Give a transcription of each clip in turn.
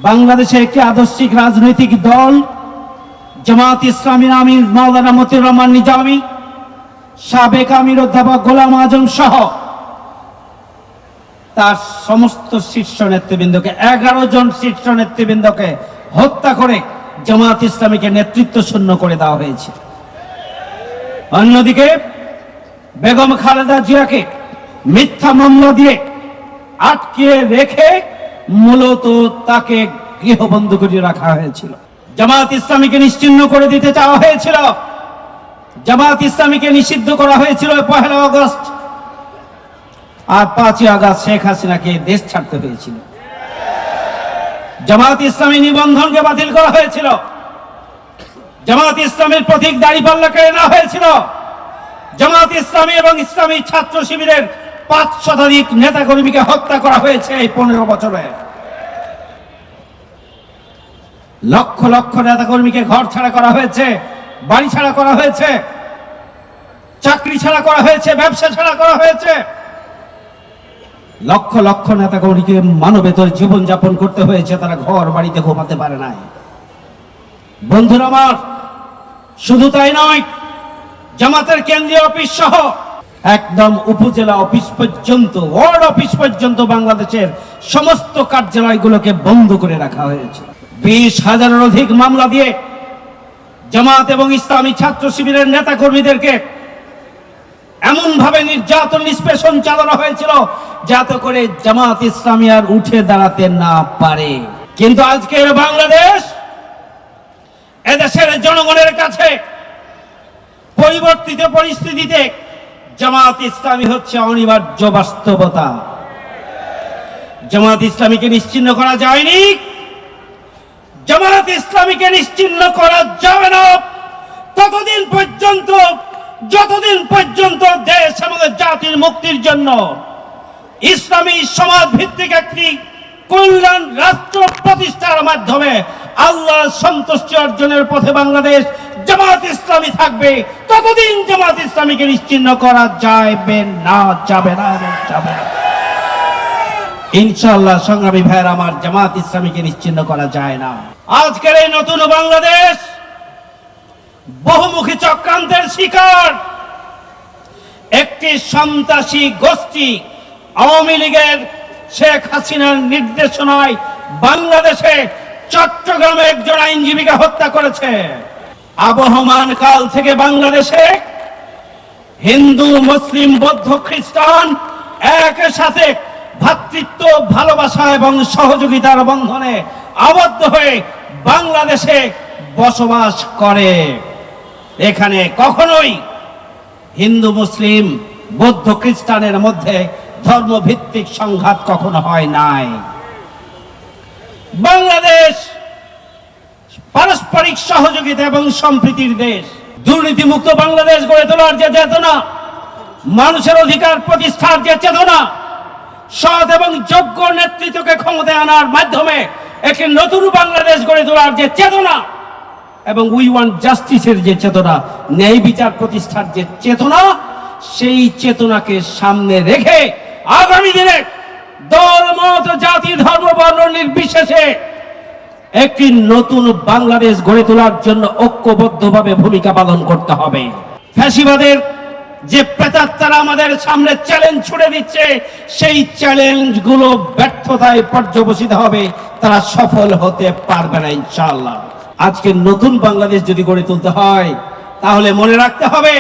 বাংলাদেশে একটি আদর্শিক রাজনৈতিক দল জামাত ইসলামীর আমির মাওলানা মতিউর রহমান নিজামী, সাবেক আমির অধ্যাপক গোলাম আজম সহ তার সমস্ত শীর্ষ নেতৃবৃন্দকে 11 জন শীর্ষ নেতৃবৃন্দকে হত্যা করে জামাত ইসলামীকে নেতৃত্ব শূন্য করে দেওয়া হয়েছে। অন্যদিকে বেগম খালেদা জিয়াকে মিথ্যা মামলা দিয়ে আটকে রেখে মূলত তাকে গৃহবন্দী করে রাখা হয়েছিল। জামাত ইসলামীকে নিশ্চিহ্ন করে দিতে চাওয়া হয়েছিল। জামাত ইসলামীকে নিষিদ্ধ করা হয়েছিল 1 আগস্ট, আর 5 আগস্ট শেখ হাসিনাকে দেশ ছাড়তে হয়েছিল। জামাত ইসলামী নিবন্ধনকে বাতিল করা হয়েছিল। জামাত ইসলামের প্রতীক দাঁড়িপাল্লা কেড়ে নেওয়া হয়েছিল। জামাত ইসলামী এবং ইসলামী ছাত্র শিবিরের 5 শতাধিক নেতাকর্মীকে হত্যা করা হয়েছে এই 15 বছরে। লক্ষ লক্ষ নেতাকর্মীকে ঘর ছাড়া করা হয়েছে, বাড়ি ছাড়া করা হয়েছে, চাকরি ছাড়া করা হয়েছে, ব্যবসা ছাড়া করা হয়েছে। লক্ষ লক্ষ নেতাকর্মীকে মানবেতর জীবনযাপন করতে হয়েছে, তারা ঘর বাড়িতে ঘুমাতে পারে নাই। বন্ধুরা আমার, শুধু তাই নয়, জামাতের কেন্দ্রীয় অফিস সহ একদম উপজেলা অফিস পর্যন্ত, ওয়ার্ড অফিস পর্যন্ত বাংলাদেশের সমস্ত কার্যালয়গুলোকে বন্ধ করে রাখা হয়েছে। 20,000-এর অধিক মামলা দিয়ে জামাত এবং ইসলামী ছাত্র শিবিরের নেতা কর্মীদেরকে এমন ভাবে নির্যাতন নিষ্পেষণ চালানো হয়েছিল যাতে করে জামাত ইসলামী আর উঠে দাঁড়াতে না পারে। কিন্তু আজকের বাংলাদেশ, এদেশের জনগণের কাছে পরিবর্তিত পরিস্থিতিতে জামাত ইসলামী হচ্ছে অনিবার্য বাস্তবতা। জামাত ইসলামীকে নিশ্চিহ্ন করা যায়নি, জামাত ইসলামীকে নিশ্চিহ্ন করা যাবে না ততদিন পর্যন্ত যতদিন পর্যন্ত দেশ এবং জাতির মুক্তির জন্য ইসলামী সমাজ ভিত্তিক একটি কল্যাণ রাষ্ট্র প্রতিষ্ঠার মাধ্যমে আল্লাহর সন্তুষ্টি অর্জনের পথে বাংলাদেশ জামাত ইসলামী থাকবে। ততদিন জামাত ইসলামীকে নিশ্চিহ্ন করা যাবে না, যাবে না, যাবে না। ইনশাআল্লাহ সংগ্রামী ভাইয়ের আমার, জামাত ইসলামীকে নিশ্চিহ্ন করা যায় না। আজকের এই নতুন বাংলাদেশ বহুমুখী চক্রান্তের শিকার। একটি সন্ত্রাসী গোষ্ঠী আওয়ামী লীগের শেখ হাসিনার নির্দেশনায় বাংলাদেশে চট্টগ্রামে একজন আইনজীবীকে হত্যা করেছে। আবহমান কাল থেকে বাংলাদেশে হিন্দু, মুসলিম, বৌদ্ধ, খ্রিস্টান একই সাথে ভ্রাতৃত্ব, ভালোবাসা এবং সহযোগিতার বন্ধনে আবদ্ধ হয়ে বাংলাদেশে বসবাস করে। এখানে কখনোই হিন্দু, মুসলিম, বৌদ্ধ, খ্রিস্টানের মধ্যে ধর্মভিত্তিক সংঘাত কখনো হয় নাই। বাংলাদেশ পারস্পরিক সহযোগিতা এবং সম্প্রীতির দেশ। দুর্নীতিমুক্ত বাংলাদেশ গড়ে তোলার যে চেতনা, মানুষের অধিকার প্রতিষ্ঠার যে চেতনা, সৎ এবং যোগ্য নেতৃত্বকে ক্ষমতায় আনার মাধ্যমে একটি নতুন বাংলাদেশ গড়ে তোলার যে চেতনা এবং উই ওয়ান্ট জাস্টিসের যে চেতনা, ন্যায় বিচার প্রতিষ্ঠার যে চেতনা, সেই চেতনাকে সামনে রেখে আগামী দিনে দল, মত, জাতি, ধর্ম, বর্ণ নির্বিশেষে একটি নতুন বাংলাদেশ গড়ে তোলার জন্য ঐক্যবদ্ধভাবে ভূমিকা পালন করতে হবে। ফ্যাসিবাদের যে প্রেতাত্মারা আমাদের সামনে চ্যালেঞ্জ ছুড়ে দিচ্ছে, সেই চ্যালেঞ্জগুলো ব্যর্থতায় পর্যবসিত হবে, তারা সফল হতে পারবে না ইনশাআল্লাহ। আজকে নতুন বাংলাদেশ যদি গড়ে তুলতে হয়, তাহলে মনে রাখতে হবে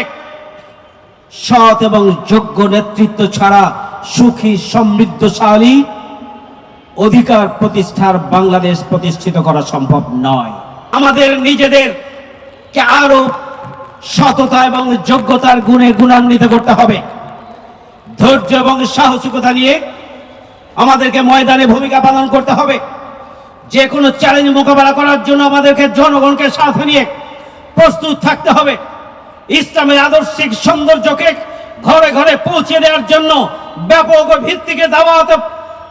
সৎ এবং যোগ্য নেতৃত্ব ছাড়া সুখী, সমৃদ্ধশালী, অধিকার প্রতিষ্ঠার বাংলাদেশ প্রতিষ্ঠিত করা সম্ভব নয়। আমাদের নিজেদেরকে আরো সততা এবং যোগ্যতার গুণে গুণান্বিত করতে হবে। ধৈর্য এবং সাহসিকতা নিয়ে আমাদেরকে ময়দানে ভূমিকা পালন করতে হবে। যে কোনো চ্যালেঞ্জ মোকাবেলা করার জন্য আমাদেরকে জনগণকে সাথে নিয়ে প্রস্তুত থাকতে হবে। ইসলামের আদর্শিক সৌন্দর্যকে ঘরে ঘরে পৌঁছে দেওয়ার জন্য ব্যাপক ভিত্তিকে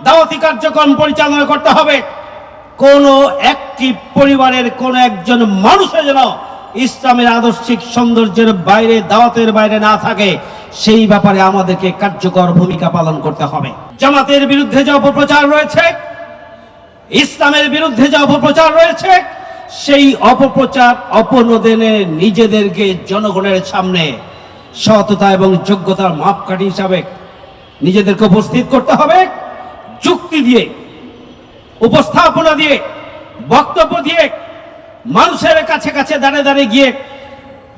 দাওয়াতি কার্যক্রম পরিচালনা করতে হবে। কোন একটি পরিবারের কোন একজন মানুষের যেন ইসলামের আদর্শিক সৌন্দর্যের বাইরে, দাওয়াতের বাইরে না থাকে, সেই ব্যাপারে আমাদেরকে কার্যকর ভূমিকা পালন করতে হবে। জামাতের বিরুদ্ধে যে অপপ্রচার রয়েছে, ইসলামের বিরুদ্ধে যে অপপ্রচার রয়েছে, সেই অপপ্রচার অপনোদনে নিজেদেরকে জনগণের সামনে সততা এবং যোগ্যতার মাপকাঠি হিসাবে নিজেদেরকে উপস্থিত করতে হবে। যুক্তি দিয়ে, উপস্থাপনা দিয়ে, বক্তব্য দিয়ে, মানুষের কাছে কাছে দাঁড়িয়ে দাঁড়িয়ে গিয়ে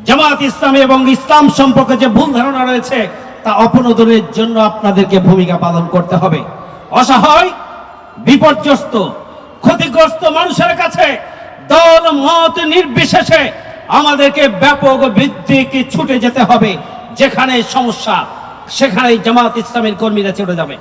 জামাত ইসলামী এবং ইসলাম সম্পর্কে যে ভুল ধারণা রয়েছে তা অপনোদনের জন্য আপনাদেরকে ভূমিকা পালন করতে হবে। অসহায়, বিপর্যস্ত, ক্ষতিগ্রস্ত মানুষের কাছে দল মত নির্বিশেষে আমাদেরকে ব্যাপক ভিত্তিকে ছুটে যেতে হবে। যেখানে সমস্যা সেখানে জামাত ইসলামের কর্মীরা চলে যাবে।